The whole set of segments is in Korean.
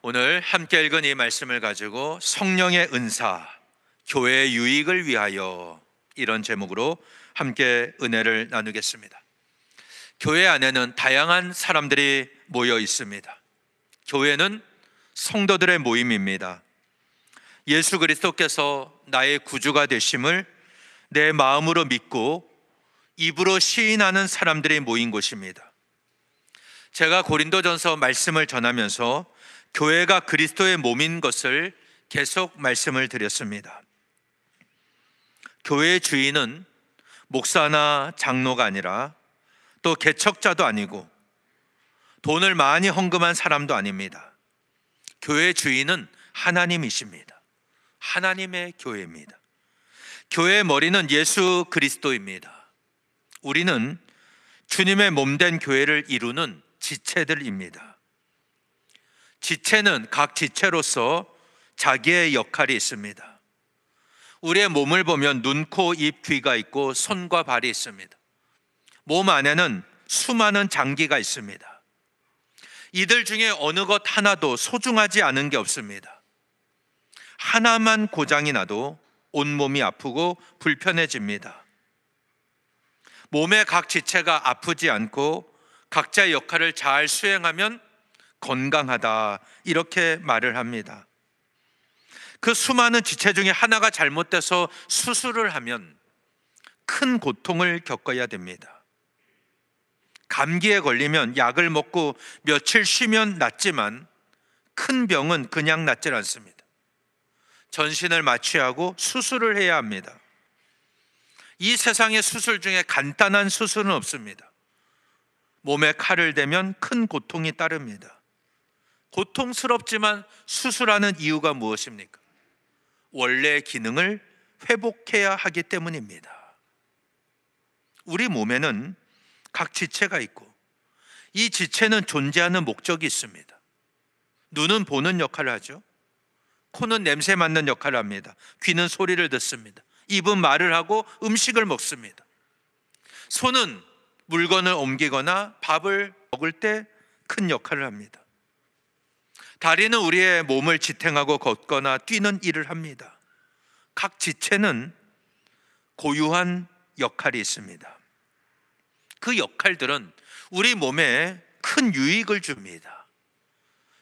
오늘 함께 읽은 이 말씀을 가지고 성령의 은사, 교회의 유익을 위하여, 이런 제목으로 함께 은혜를 나누겠습니다. 교회 안에는 다양한 사람들이 모여 있습니다. 교회는 성도들의 모임입니다. 예수 그리스도께서 나의 구주가 되심을 내 마음으로 믿고 입으로 시인하는 사람들이 모인 곳입니다. 제가 고린도전서 말씀을 전하면서 교회가 그리스도의 몸인 것을 계속 말씀을 드렸습니다. 교회의 주인은 목사나 장로가 아니라 또 개척자도 아니고 돈을 많이 헌금한 사람도 아닙니다. 교회의 주인은 하나님이십니다. 하나님의 교회입니다. 교회의 머리는 예수 그리스도입니다. 우리는 주님의 몸된 교회를 이루는 지체들입니다. 지체는 각 지체로서 자기의 역할이 있습니다. 우리의 몸을 보면 눈, 코, 입, 귀가 있고 손과 발이 있습니다. 몸 안에는 수많은 장기가 있습니다. 이들 중에 어느 것 하나도 소중하지 않은 게 없습니다. 하나만 고장이 나도 온몸이 아프고 불편해집니다. 몸의 각 지체가 아프지 않고 각자의 역할을 잘 수행하면 건강하다, 이렇게 말을 합니다. 그 수많은 지체 중에 하나가 잘못돼서 수술을 하면 큰 고통을 겪어야 됩니다. 감기에 걸리면 약을 먹고 며칠 쉬면 낫지만 큰 병은 그냥 낫질 않습니다. 전신을 마취하고 수술을 해야 합니다. 이 세상의 수술 중에 간단한 수술은 없습니다. 몸에 칼을 대면 큰 고통이 따릅니다. 고통스럽지만 수술하는 이유가 무엇입니까? 원래의 기능을 회복해야 하기 때문입니다. 우리 몸에는 각 지체가 있고 이 지체는 존재하는 목적이 있습니다. 눈은 보는 역할을 하죠. 코는 냄새 맡는 역할을 합니다. 귀는 소리를 듣습니다. 입은 말을 하고 음식을 먹습니다. 손은 물건을 옮기거나 밥을 먹을 때 큰 역할을 합니다. 다리는 우리의 몸을 지탱하고 걷거나 뛰는 일을 합니다. 각 지체는 고유한 역할이 있습니다. 그 역할들은 우리 몸에 큰 유익을 줍니다.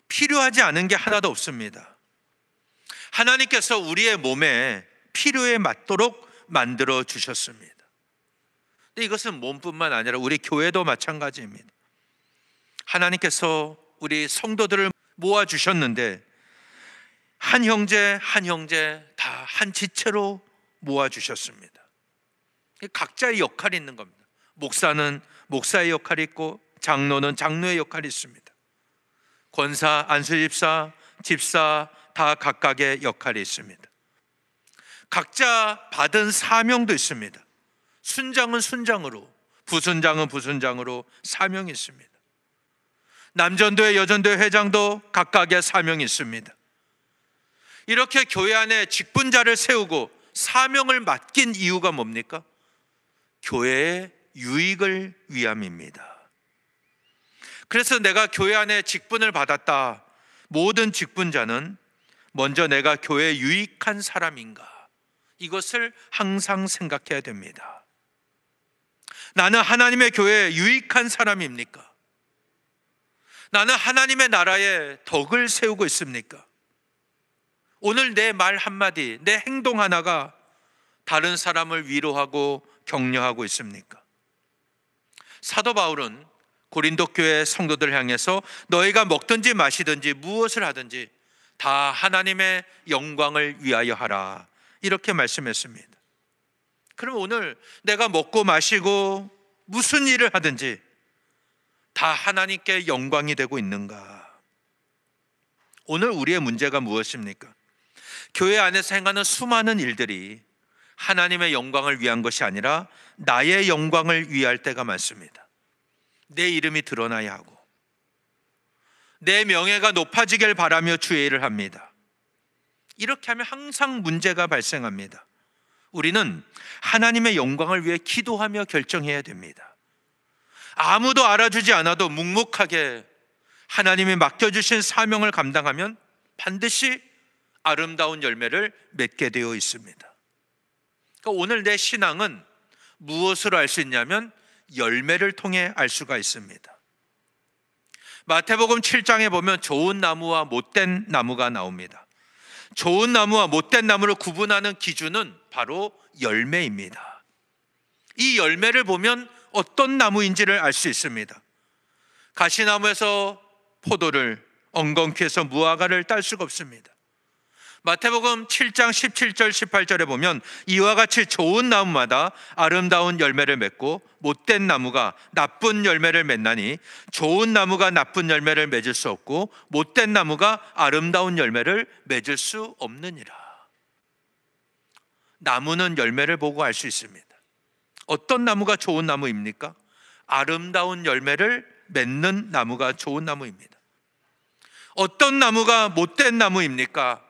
필요하지 않은 게 하나도 없습니다. 하나님께서 우리의 몸에 필요에 맞도록 만들어 주셨습니다. 근데 이것은 몸뿐만 아니라 우리 교회도 마찬가지입니다. 하나님께서 우리 성도들을 모아주셨는데 한 형제 한 형제 다 한 지체로 모아주셨습니다. 각자의 역할이 있는 겁니다. 목사는 목사의 역할이 있고 장로는 장로의 역할이 있습니다. 권사, 안수집사, 집사 다 각각의 역할이 있습니다. 각자 받은 사명도 있습니다. 순장은 순장으로, 부순장은 부순장으로 사명이 있습니다. 남전도회, 여전도회 회장도 각각의 사명이 있습니다. 이렇게 교회 안에 직분자를 세우고 사명을 맡긴 이유가 뭡니까? 교회의 유익을 위함입니다. 그래서 내가 교회 안에 직분을 받았다. 모든 직분자는 먼저 내가 교회에 유익한 사람인가? 이것을 항상 생각해야 됩니다. 나는 하나님의 교회에 유익한 사람입니까? 나는 하나님의 나라에 덕을 세우고 있습니까? 오늘 내 말 한마디, 내 행동 하나가 다른 사람을 위로하고 격려하고 있습니까? 사도 바울은 고린도 교회 성도들 향해서 너희가 먹든지 마시든지 무엇을 하든지 다 하나님의 영광을 위하여 하라, 이렇게 말씀했습니다. 그럼 오늘 내가 먹고 마시고 무슨 일을 하든지 다 하나님께 영광이 되고 있는가? 오늘 우리의 문제가 무엇입니까? 교회 안에서 행하는 수많은 일들이 하나님의 영광을 위한 것이 아니라 나의 영광을 위할 때가 많습니다. 내 이름이 드러나야 하고 내 명예가 높아지길 바라며 주의 일을 합니다. 이렇게 하면 항상 문제가 발생합니다. 우리는 하나님의 영광을 위해 기도하며 결정해야 됩니다. 아무도 알아주지 않아도 묵묵하게 하나님이 맡겨주신 사명을 감당하면 반드시 아름다운 열매를 맺게 되어 있습니다. 그러니까 오늘 내 신앙은 무엇으로 알 수 있냐면 열매를 통해 알 수가 있습니다. 마태복음 7장에 보면 좋은 나무와 못된 나무가 나옵니다. 좋은 나무와 못된 나무를 구분하는 기준은 바로 열매입니다. 이 열매를 보면 어떤 나무인지를 알 수 있습니다. 가시나무에서 포도를, 엉겅퀴에서 무화과를 딸 수가 없습니다. 마태복음 7장 17절 18절에 보면 이와 같이 좋은 나무마다 아름다운 열매를 맺고 못된 나무가 나쁜 열매를 맺나니 좋은 나무가 나쁜 열매를 맺을 수 없고 못된 나무가 아름다운 열매를 맺을 수 없느니라. 나무는 열매를 보고 알 수 있습니다. 어떤 나무가 좋은 나무입니까? 아름다운 열매를 맺는 나무가 좋은 나무입니다. 어떤 나무가 못된 나무입니까?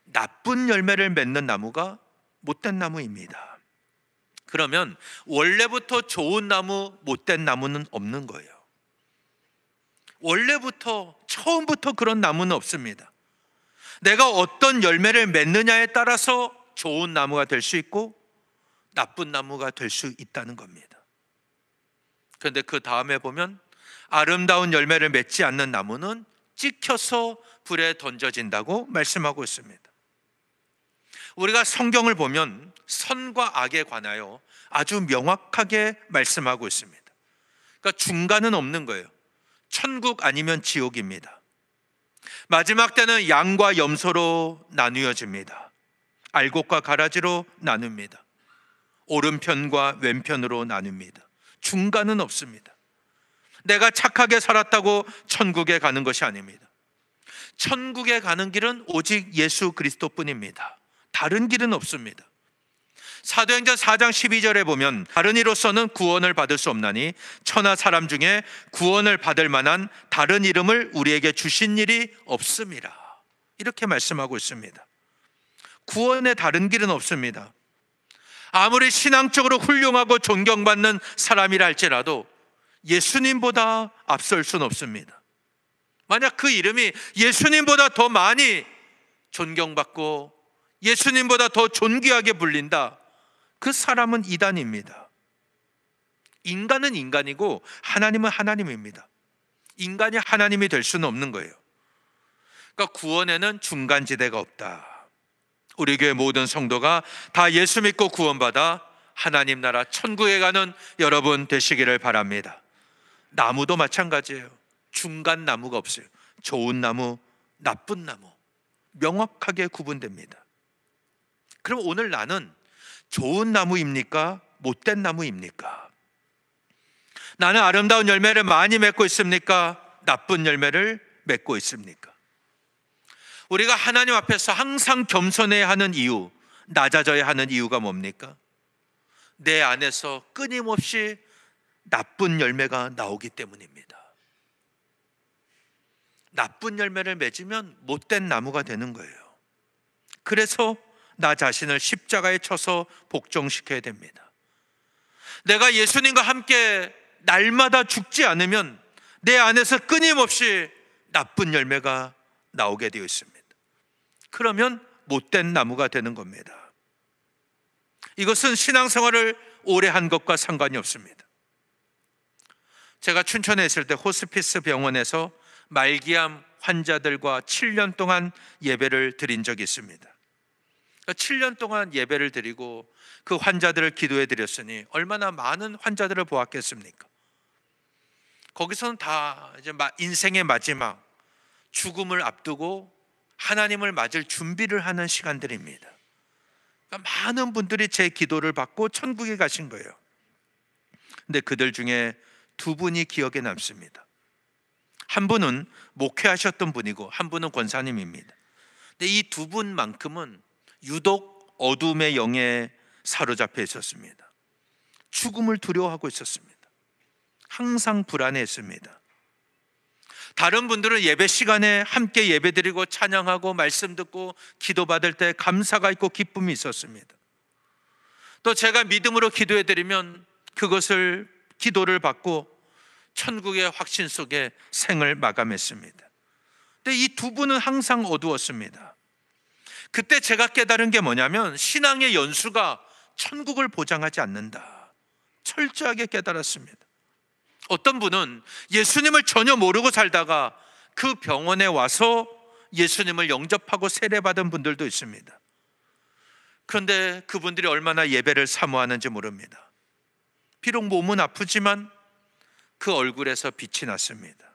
나쁜 열매를 맺는 나무가 못된 나무입니다. 그러면 원래부터 좋은 나무, 못된 나무는 없는 거예요. 원래부터, 처음부터 그런 나무는 없습니다. 내가 어떤 열매를 맺느냐에 따라서 좋은 나무가 될 수 있고 나쁜 나무가 될 수 있다는 겁니다. 그런데 그 다음에 보면 아름다운 열매를 맺지 않는 나무는 찍혀서 불에 던져진다고 말씀하고 있습니다. 우리가 성경을 보면 선과 악에 관하여 아주 명확하게 말씀하고 있습니다. 그러니까 중간은 없는 거예요. 천국 아니면 지옥입니다. 마지막 때는 양과 염소로 나누어집니다. 알곡과 가라지로 나눕니다. 오른편과 왼편으로 나눕니다. 중간은 없습니다. 내가 착하게 살았다고 천국에 가는 것이 아닙니다. 천국에 가는 길은 오직 예수 그리스도뿐입니다. 다른 길은 없습니다. 사도행전 4장 12절에 보면 다른 이로서는 구원을 받을 수 없나니 천하 사람 중에 구원을 받을 만한 다른 이름을 우리에게 주신 일이 없음이라. 이렇게 말씀하고 있습니다. 구원의 다른 길은 없습니다. 아무리 신앙적으로 훌륭하고 존경받는 사람이라 할지라도 예수님보다 앞설 수는 없습니다. 만약 그 이름이 예수님보다 더 많이 존경받고 예수님보다 더 존귀하게 불린다, 그 사람은 이단입니다. 인간은 인간이고 하나님은 하나님입니다. 인간이 하나님이 될 수는 없는 거예요. 그러니까 구원에는 중간지대가 없다. 우리 교회 모든 성도가 다 예수 믿고 구원받아 하나님 나라 천국에 가는 여러분 되시기를 바랍니다. 나무도 마찬가지예요. 중간 나무가 없어요. 좋은 나무, 나쁜 나무 명확하게 구분됩니다. 그럼 오늘 나는 좋은 나무입니까? 못된 나무입니까? 나는 아름다운 열매를 많이 맺고 있습니까? 나쁜 열매를 맺고 있습니까? 우리가 하나님 앞에서 항상 겸손해야 하는 이유, 낮아져야 하는 이유가 뭡니까? 내 안에서 끊임없이 나쁜 열매가 나오기 때문입니다. 나쁜 열매를 맺으면 못된 나무가 되는 거예요. 그래서 나 자신을 십자가에 쳐서 복종시켜야 됩니다. 내가 예수님과 함께 날마다 죽지 않으면 내 안에서 끊임없이 나쁜 열매가 나오게 되어 있습니다. 그러면 못된 나무가 되는 겁니다. 이것은 신앙생활을 오래 한 것과 상관이 없습니다. 제가 춘천에 있을 때 호스피스 병원에서 말기암 환자들과 7년 동안 예배를 드린 적이 있습니다. 7년 동안 예배를 드리고 그 환자들을 기도해 드렸으니 얼마나 많은 환자들을 보았겠습니까? 거기서는 다 이제 인생의 마지막 죽음을 앞두고 하나님을 맞을 준비를 하는 시간들입니다. 그러니까 많은 분들이 제 기도를 받고 천국에 가신 거예요. 근데 그들 중에 두 분이 기억에 남습니다. 한 분은 목회하셨던 분이고 한 분은 권사님입니다. 근데 이 두 분만큼은 유독 어둠의 영에 사로잡혀 있었습니다. 죽음을 두려워하고 있었습니다. 항상 불안해했습니다. 다른 분들은 예배 시간에 함께 예배드리고 찬양하고 말씀 듣고 기도받을 때 감사가 있고 기쁨이 있었습니다. 또 제가 믿음으로 기도해드리면 그것을 기도를 받고 천국의 확신 속에 생을 마감했습니다. 근데 이 두 분은 항상 어두웠습니다. 그때 제가 깨달은 게 뭐냐면 신앙의 연수가 천국을 보장하지 않는다. 철저하게 깨달았습니다. 어떤 분은 예수님을 전혀 모르고 살다가 그 병원에 와서 예수님을 영접하고 세례받은 분들도 있습니다. 그런데 그분들이 얼마나 예배를 사모하는지 모릅니다. 비록 몸은 아프지만 그 얼굴에서 빛이 났습니다.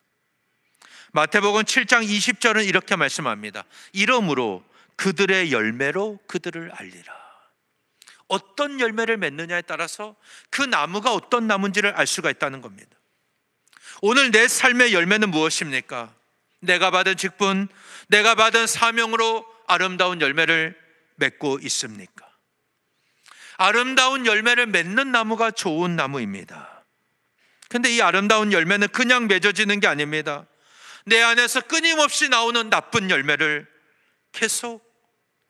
마태복음 7장 20절은 이렇게 말씀합니다. 이러므로 그들의 열매로 그들을 알리라. 어떤 열매를 맺느냐에 따라서 그 나무가 어떤 나무인지를 알 수가 있다는 겁니다. 오늘 내 삶의 열매는 무엇입니까? 내가 받은 직분, 내가 받은 사명으로 아름다운 열매를 맺고 있습니까? 아름다운 열매를 맺는 나무가 좋은 나무입니다. 근데 이 아름다운 열매는 그냥 맺어지는 게 아닙니다. 내 안에서 끊임없이 나오는 나쁜 열매를 계속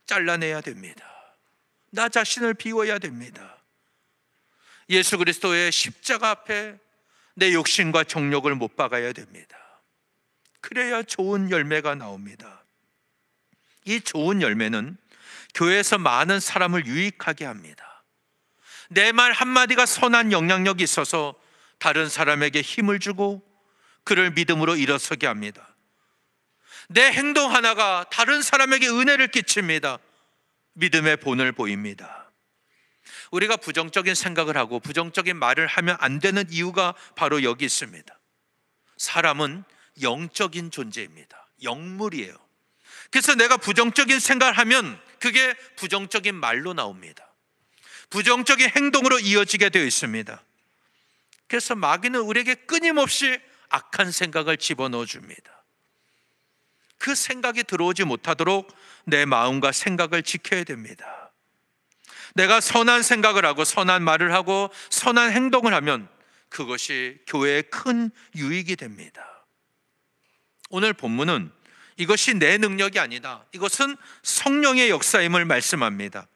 잘라내야 됩니다. 나 자신을 비워야 됩니다. 예수 그리스도의 십자가 앞에 내 욕심과 정욕을 못 박아야 됩니다. 그래야 좋은 열매가 나옵니다. 이 좋은 열매는 교회에서 많은 사람을 유익하게 합니다. 내 말 한마디가 선한 영향력이 있어서 다른 사람에게 힘을 주고 그를 믿음으로 일어서게 합니다. 내 행동 하나가 다른 사람에게 은혜를 끼칩니다. 믿음의 본을 보입니다. 우리가 부정적인 생각을 하고 부정적인 말을 하면 안 되는 이유가 바로 여기 있습니다. 사람은 영적인 존재입니다. 영물이에요. 그래서 내가 부정적인 생각을 하면 그게 부정적인 말로 나옵니다. 부정적인 행동으로 이어지게 되어 있습니다. 그래서 마귀는 우리에게 끊임없이 악한 생각을 집어넣어 줍니다. 그 생각이 들어오지 못하도록 내 마음과 생각을 지켜야 됩니다. 내가 선한 생각을 하고 선한 말을 하고 선한 행동을 하면 그것이 교회에 큰 유익이 됩니다. 오늘 본문은 이것이 내 능력이 아니다. 이것은 성령의 역사임을 말씀합니다.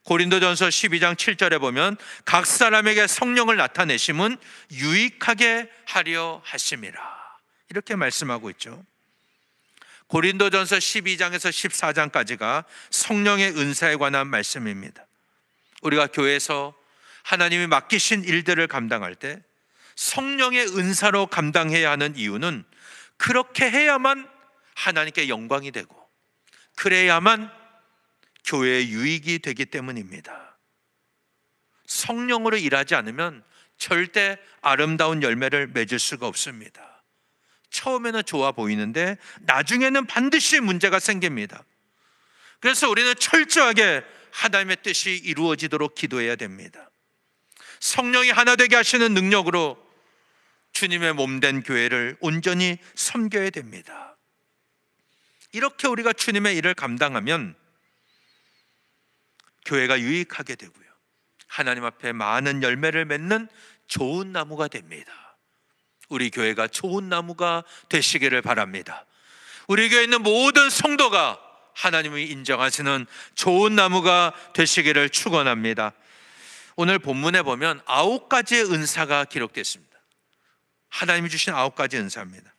고린도전서 12장 7절에 보면 각 사람에게 성령을 나타내심은 유익하게 하려 하심이라. 이렇게 말씀하고 있죠. 고린도전서 12장에서 14장까지가 성령의 은사에 관한 말씀입니다. 우리가 교회에서 하나님이 맡기신 일들을 감당할 때 성령의 은사로 감당해야 하는 이유는 그렇게 해야만 하나님께 영광이 되고 그래야만 교회의 유익이 되기 때문입니다. 성령으로 일하지 않으면 절대 아름다운 열매를 맺을 수가 없습니다. 처음에는 좋아 보이는데 나중에는 반드시 문제가 생깁니다. 그래서 우리는 철저하게 하나님의 뜻이 이루어지도록 기도해야 됩니다. 성령이 하나 되게 하시는 능력으로 주님의 몸된 교회를 온전히 섬겨야 됩니다. 이렇게 우리가 주님의 일을 감당하면 교회가 유익하게 되고요, 하나님 앞에 많은 열매를 맺는 좋은 나무가 됩니다. 우리 교회가 좋은 나무가 되시기를 바랍니다. 우리 교회에 있는 모든 성도가 하나님이 인정하시는 좋은 나무가 되시기를 축원합니다. 오늘 본문에 보면 9가지의 은사가 기록됐습니다. 하나님이 주신 9가지 은사입니다.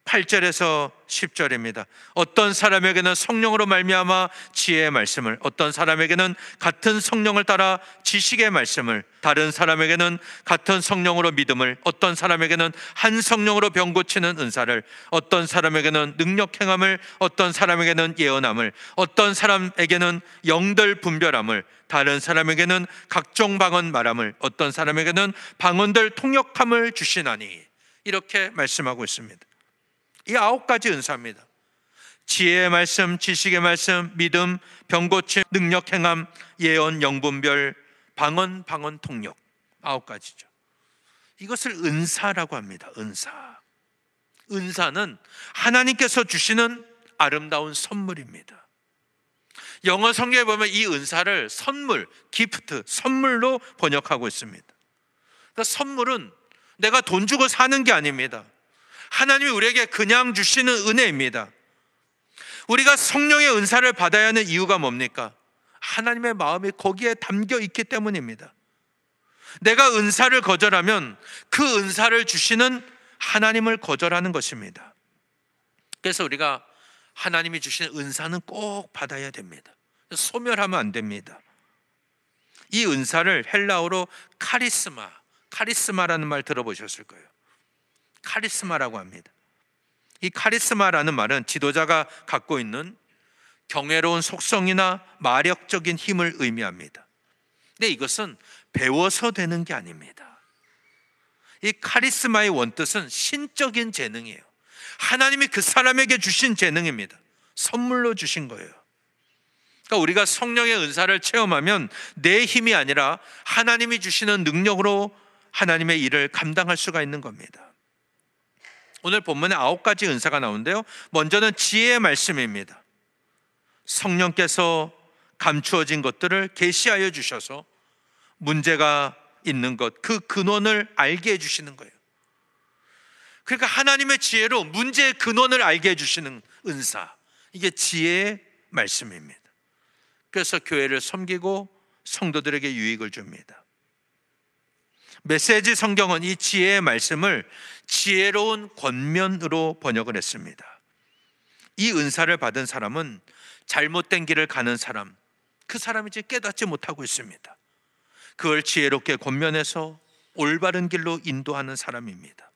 8절에서 10절입니다. 어떤 사람에게는 성령으로 말미암아 지혜의 말씀을, 어떤 사람에게는 같은 성령을 따라 지식의 말씀을, 다른 사람에게는 같은 성령으로 믿음을, 어떤 사람에게는 한 성령으로 병 고치는 은사를, 어떤 사람에게는 능력 행함을, 어떤 사람에게는 예언함을, 어떤 사람에게는 영들 분별함을, 다른 사람에게는 각종 방언 말함을, 어떤 사람에게는 방언들 통역함을 주시나니. 이렇게 말씀하고 있습니다. 이 9가지 은사입니다. 지혜의 말씀, 지식의 말씀, 믿음, 병고침, 능력 행함, 예언, 영분별, 방언 통역. 9가지죠. 이것을 은사라고 합니다. 은사는 하나님께서 주시는 아름다운 선물입니다. 영어 성경에 보면 이 은사를 선물, 기프트, 선물로 번역하고 있습니다. 그러니까 선물은 내가 돈 주고 사는 게 아닙니다. 하나님이 우리에게 그냥 주시는 은혜입니다. 우리가 성령의 은사를 받아야 하는 이유가 뭡니까? 하나님의 마음이 거기에 담겨 있기 때문입니다. 내가 은사를 거절하면 그 은사를 주시는 하나님을 거절하는 것입니다. 그래서 우리가 하나님이 주신 은사는 꼭 받아야 됩니다. 소멸하면 안 됩니다. 이 은사를 헬라어로 카리스마라는 말 들어보셨을 거예요. 카리스마라고 합니다. 이 카리스마라는 말은 지도자가 갖고 있는 경외로운 속성이나 마력적인 힘을 의미합니다. 근데 이것은 배워서 되는 게 아닙니다. 이 카리스마의 원뜻은 신적인 재능이에요. 하나님이 그 사람에게 주신 재능입니다. 선물로 주신 거예요. 그러니까 우리가 성령의 은사를 체험하면 내 힘이 아니라 하나님이 주시는 능력으로 하나님의 일을 감당할 수가 있는 겁니다. 오늘 본문에 9가지 은사가 나오는데요, 먼저는 지혜의 말씀입니다. 성령께서 감추어진 것들을 계시하여 주셔서 문제가 있는 것, 그 근원을 알게 해주시는 거예요. 그러니까 하나님의 지혜로 문제의 근원을 알게 해주시는 은사, 이게 지혜의 말씀입니다. 그래서 교회를 섬기고 성도들에게 유익을 줍니다. 메시지 성경은 이 지혜의 말씀을 지혜로운 권면으로 번역을 했습니다. 이 은사를 받은 사람은 잘못된 길을 가는 사람, 그 사람이 이제 깨닫지 못하고 있습니다. 그걸 지혜롭게 권면해서 올바른 길로 인도하는 사람입니다.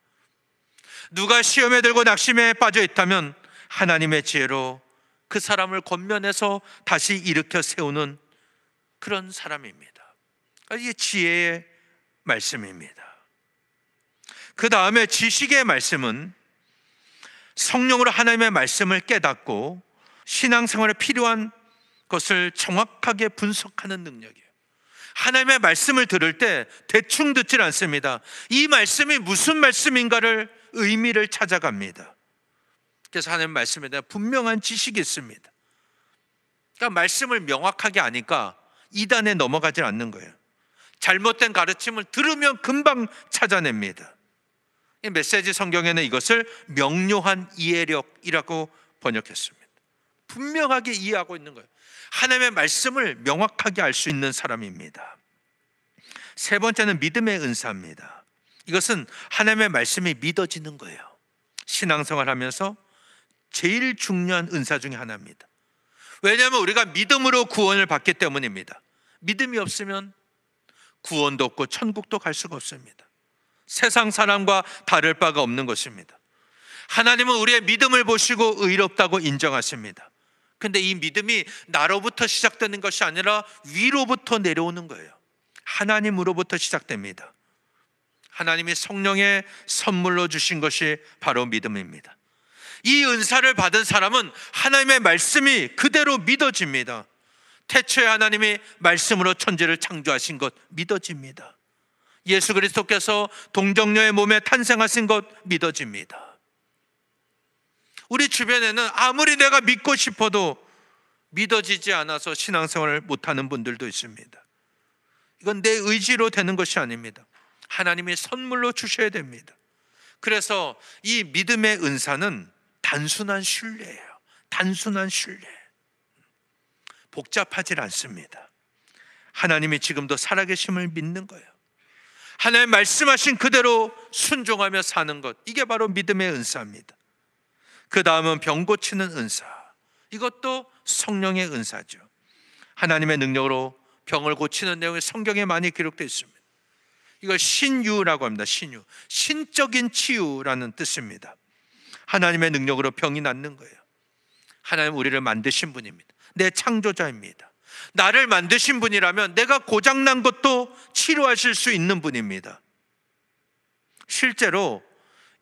누가 시험에 들고 낙심에 빠져 있다면 하나님의 지혜로 그 사람을 권면해서 다시 일으켜 세우는 그런 사람입니다. 이게 지혜의 말씀입니다. 그 다음에 지식의 말씀은 성령으로 하나님의 말씀을 깨닫고 신앙생활에 필요한 것을 정확하게 분석하는 능력이에요. 하나님의 말씀을 들을 때 대충 듣질 않습니다. 이 말씀이 무슨 말씀인가를 의미를 찾아갑니다. 그래서 하나님의 말씀에 대한 분명한 지식이 있습니다. 그러니까 말씀을 명확하게 아니까 이단에 넘어가지 않는 거예요. 잘못된 가르침을 들으면 금방 찾아냅니다. 이 메시지 성경에는 이것을 명료한 이해력이라고 번역했습니다. 분명하게 이해하고 있는 거예요. 하나님의 말씀을 명확하게 알 수 있는 사람입니다. 세 번째는 믿음의 은사입니다. 이것은 하나님의 말씀이 믿어지는 거예요. 신앙생활 하면서 제일 중요한 은사 중에 하나입니다. 왜냐하면 우리가 믿음으로 구원을 받기 때문입니다. 믿음이 없으면 구원도 없고 천국도 갈 수가 없습니다. 세상 사람과 다를 바가 없는 것입니다. 하나님은 우리의 믿음을 보시고 의롭다고 인정하십니다. 근데 이 믿음이 나로부터 시작되는 것이 아니라 위로부터 내려오는 거예요. 하나님으로부터 시작됩니다. 하나님이 성령의 선물로 주신 것이 바로 믿음입니다. 이 은사를 받은 사람은 하나님의 말씀이 그대로 믿어집니다. 태초에 하나님이 말씀으로 천지를 창조하신 것 믿어집니다. 예수 그리스도께서 동정녀의 몸에 탄생하신 것 믿어집니다. 우리 주변에는 아무리 내가 믿고 싶어도 믿어지지 않아서 신앙생활을 못하는 분들도 있습니다. 이건 내 의지로 되는 것이 아닙니다. 하나님이 선물로 주셔야 됩니다. 그래서 이 믿음의 은사는 단순한 신뢰예요. 단순한 신뢰. 복잡하지 않습니다. 하나님이 지금도 살아계심을 믿는 거예요. 하나님 말씀하신 그대로 순종하며 사는 것, 이게 바로 믿음의 은사입니다. 그 다음은 병 고치는 은사, 이것도 성령의 은사죠. 하나님의 능력으로 병을 고치는 내용이 성경에 많이 기록되어 있습니다. 이걸 신유라고 합니다. 신유, 신적인 치유라는 뜻입니다. 하나님의 능력으로 병이 낫는 거예요. 하나님 우리를 만드신 분입니다. 내 창조자입니다. 나를 만드신 분이라면 내가 고장난 것도 치료하실 수 있는 분입니다. 실제로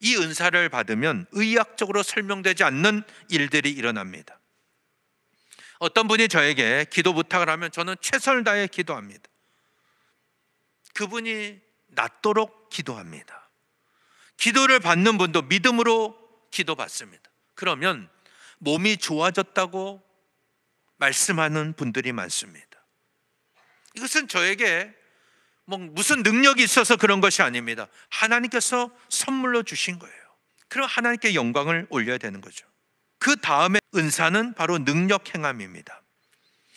이 은사를 받으면 의학적으로 설명되지 않는 일들이 일어납니다. 어떤 분이 저에게 기도 부탁을 하면 저는 최선을 다해 기도합니다. 그분이 낫도록 기도합니다. 기도를 받는 분도 믿음으로 기도받습니다. 그러면 몸이 좋아졌다고 말씀하는 분들이 많습니다. 이것은 저에게 무슨 능력이 있어서 그런 것이 아닙니다. 하나님께서 선물로 주신 거예요. 그럼 하나님께 영광을 올려야 되는 거죠. 그 다음에 은사는 바로 능력 행함입니다.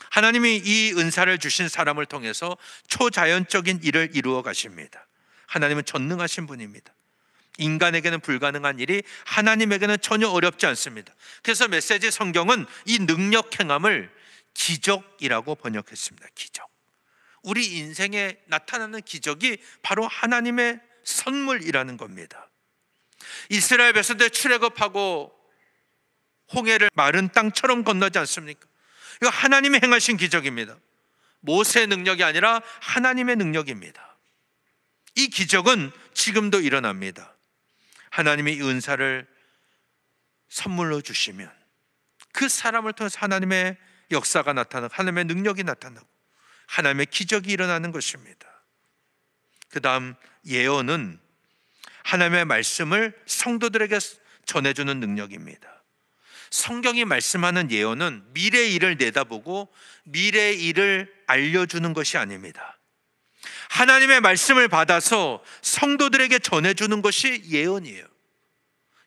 하나님이 이 은사를 주신 사람을 통해서 초자연적인 일을 이루어 가십니다. 하나님은 전능하신 분입니다. 인간에게는 불가능한 일이 하나님에게는 전혀 어렵지 않습니다. 그래서 메시지 성경은 이 능력 행함을 기적이라고 번역했습니다. 기적. 우리 인생에 나타나는 기적이 바로 하나님의 선물이라는 겁니다. 이스라엘 백성들 출애굽하고 홍해를 마른 땅처럼 건너지 않습니까? 이거 하나님이 행하신 기적입니다. 모세의 능력이 아니라 하나님의 능력입니다. 이 기적은 지금도 일어납니다. 하나님이 이 은사를 선물로 주시면 그 사람을 통해서 하나님의 역사가 나타나고 하나님의 능력이 나타나고 하나님의 기적이 일어나는 것입니다. 그 다음 예언은 하나님의 말씀을 성도들에게 전해주는 능력입니다. 성경이 말씀하는 예언은 미래의 일을 내다보고 미래의 일을 알려주는 것이 아닙니다. 하나님의 말씀을 받아서 성도들에게 전해주는 것이 예언이에요.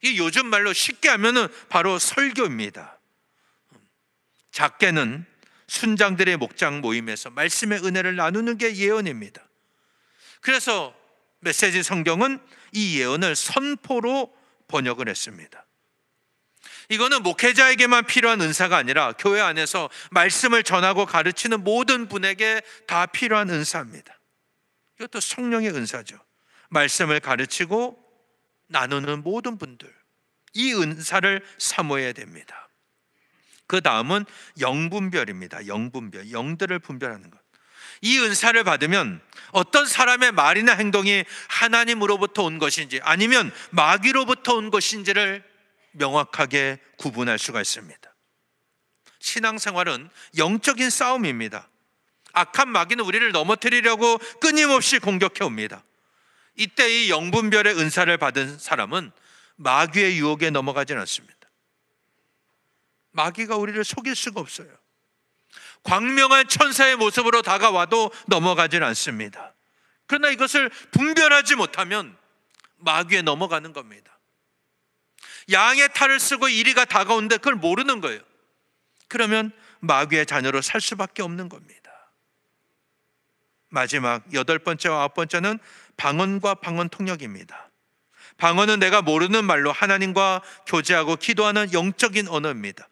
이 요즘 말로 쉽게 하면은 바로 설교입니다. 작게는 순장들의 목장 모임에서 말씀의 은혜를 나누는 게 예언입니다. 그래서 메시지 성경은 이 예언을 선포로 번역을 했습니다. 이거는 목회자에게만 필요한 은사가 아니라 교회 안에서 말씀을 전하고 가르치는 모든 분에게 다 필요한 은사입니다. 이것도 성령의 은사죠. 말씀을 가르치고 나누는 모든 분들, 이 은사를 사모해야 됩니다. 그 다음은 영분별입니다. 영분별, 영들을 분별하는 것. 이 은사를 받으면 어떤 사람의 말이나 행동이 하나님으로부터 온 것인지 아니면 마귀로부터 온 것인지를 명확하게 구분할 수가 있습니다. 신앙생활은 영적인 싸움입니다. 악한 마귀는 우리를 넘어뜨리려고 끊임없이 공격해 옵니다. 이때 이 영분별의 은사를 받은 사람은 마귀의 유혹에 넘어가진 않습니다. 마귀가 우리를 속일 수가 없어요. 광명한 천사의 모습으로 다가와도 넘어가진 않습니다. 그러나 이것을 분별하지 못하면 마귀에 넘어가는 겁니다. 양의 탈을 쓰고 이리가 다가오는데 그걸 모르는 거예요. 그러면 마귀의 자녀로 살 수밖에 없는 겁니다. 마지막 8번째와 9번째는 방언과 방언 통역입니다. 방언은 내가 모르는 말로 하나님과 교제하고 기도하는 영적인 언어입니다.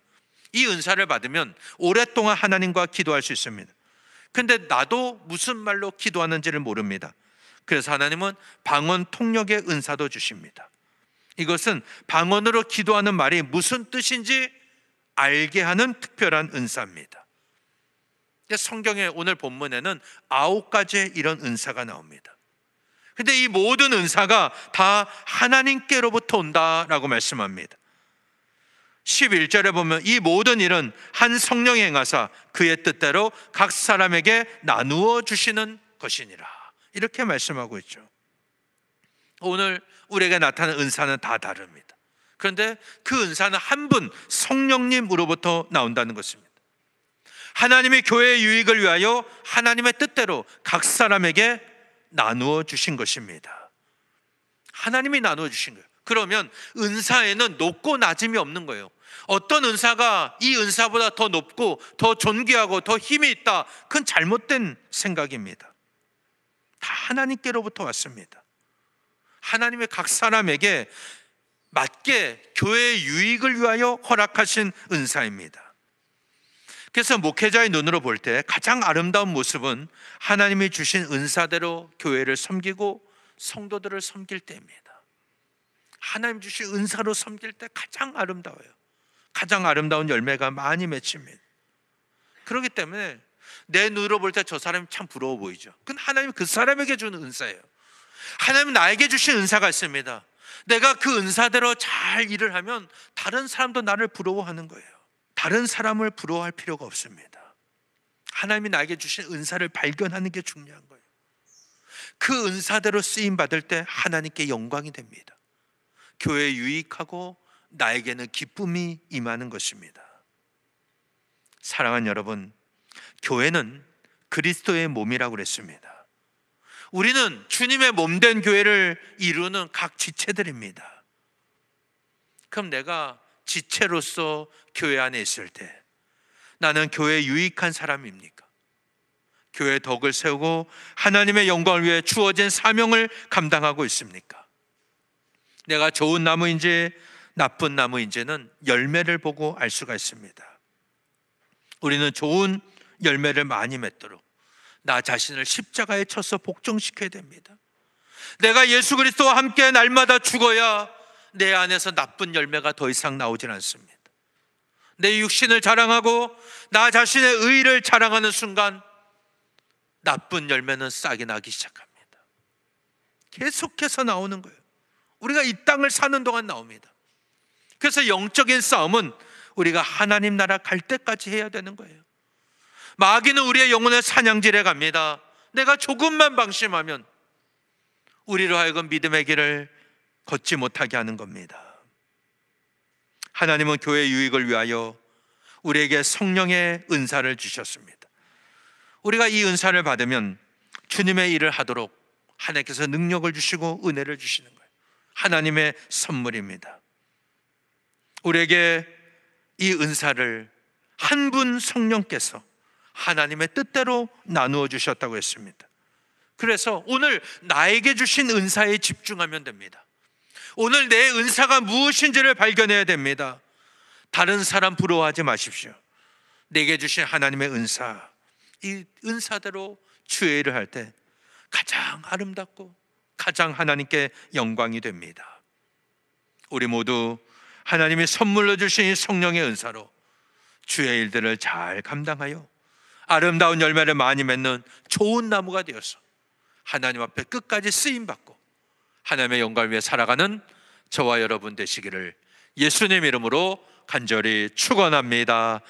이 은사를 받으면 오랫동안 하나님과 기도할 수 있습니다. 근데 나도 무슨 말로 기도하는지를 모릅니다. 그래서 하나님은 방언 통역의 은사도 주십니다. 이것은 방언으로 기도하는 말이 무슨 뜻인지 알게 하는 특별한 은사입니다. 성경의 오늘 본문에는 9가지의 이런 은사가 나옵니다. 근데 이 모든 은사가 다 하나님께로부터 온다라고 말씀합니다. 11절에 보면 이 모든 일은 한 성령이 행하사 그의 뜻대로 각 사람에게 나누어 주시는 것이니라, 이렇게 말씀하고 있죠. 오늘 우리에게 나타나는 은사는 다 다릅니다. 그런데 그 은사는 한 분 성령님으로부터 나온다는 것입니다. 하나님이 교회의 유익을 위하여 하나님의 뜻대로 각 사람에게 나누어 주신 것입니다. 하나님이 나누어 주신 거예요. 그러면 은사에는 높고 낮음이 없는 거예요. 어떤 은사가 이 은사보다 더 높고 더 존귀하고 더 힘이 있다, 그건 잘못된 생각입니다. 다 하나님께로부터 왔습니다. 하나님의 각 사람에게 맞게 교회의 유익을 위하여 허락하신 은사입니다. 그래서 목회자의 눈으로 볼 때 가장 아름다운 모습은 하나님이 주신 은사대로 교회를 섬기고 성도들을 섬길 때입니다. 하나님 주신 은사로 섬길 때 가장 아름다워요. 가장 아름다운 열매가 많이 맺힙니다. 그렇기 때문에 내 눈으로 볼 때 저 사람이 참 부러워 보이죠. 그건 하나님이 그 사람에게 주는 은사예요. 하나님은 나에게 주신 은사가 있습니다. 내가 그 은사대로 잘 일을 하면 다른 사람도 나를 부러워하는 거예요. 다른 사람을 부러워할 필요가 없습니다. 하나님이 나에게 주신 은사를 발견하는 게 중요한 거예요. 그 은사대로 쓰임 받을 때 하나님께 영광이 됩니다. 교회에 유익하고 나에게는 기쁨이 임하는 것입니다. 사랑하는 여러분, 교회는 그리스도의 몸이라고 그랬습니다. 우리는 주님의 몸된 교회를 이루는 각 지체들입니다. 그럼 내가 지체로서 교회 안에 있을 때 나는 교회에 유익한 사람입니까? 교회의 덕을 세우고 하나님의 영광을 위해 주어진 사명을 감당하고 있습니까? 내가 좋은 나무인지 나쁜 나무인지는 열매를 보고 알 수가 있습니다. 우리는 좋은 열매를 많이 맺도록 나 자신을 십자가에 쳐서 복종시켜야 됩니다. 내가 예수 그리스도와 함께 날마다 죽어야 내 안에서 나쁜 열매가 더 이상 나오질 않습니다. 내 육신을 자랑하고 나 자신의 의의를 자랑하는 순간 나쁜 열매는 싹이 나기 시작합니다. 계속해서 나오는 거예요. 우리가 이 땅을 사는 동안 나옵니다. 그래서 영적인 싸움은 우리가 하나님 나라 갈 때까지 해야 되는 거예요. 마귀는 우리의 영혼의 사냥질에 갑니다. 내가 조금만 방심하면 우리로 하여금 믿음의 길을 걷지 못하게 하는 겁니다. 하나님은 교회의 유익을 위하여 우리에게 성령의 은사를 주셨습니다. 우리가 이 은사를 받으면 주님의 일을 하도록 하나님께서 능력을 주시고 은혜를 주시는 거예요. 하나님의 선물입니다. 우리에게 이 은사를 한 분 성령께서 하나님의 뜻대로 나누어 주셨다고 했습니다. 그래서 오늘 나에게 주신 은사에 집중하면 됩니다. 오늘 내 은사가 무엇인지를 발견해야 됩니다. 다른 사람 부러워하지 마십시오. 내게 주신 하나님의 은사, 이 은사대로 주의 일을 할 때 가장 아름답고 가장 하나님께 영광이 됩니다. 우리 모두 하나님이 선물로 주신 이 성령의 은사로 주의 일들을 잘 감당하여 아름다운 열매를 많이 맺는 좋은 나무가 되어서 하나님 앞에 끝까지 쓰임받고 하나님의 영광을 위해 살아가는 저와 여러분 되시기를 예수님 이름으로 간절히 축원합니다.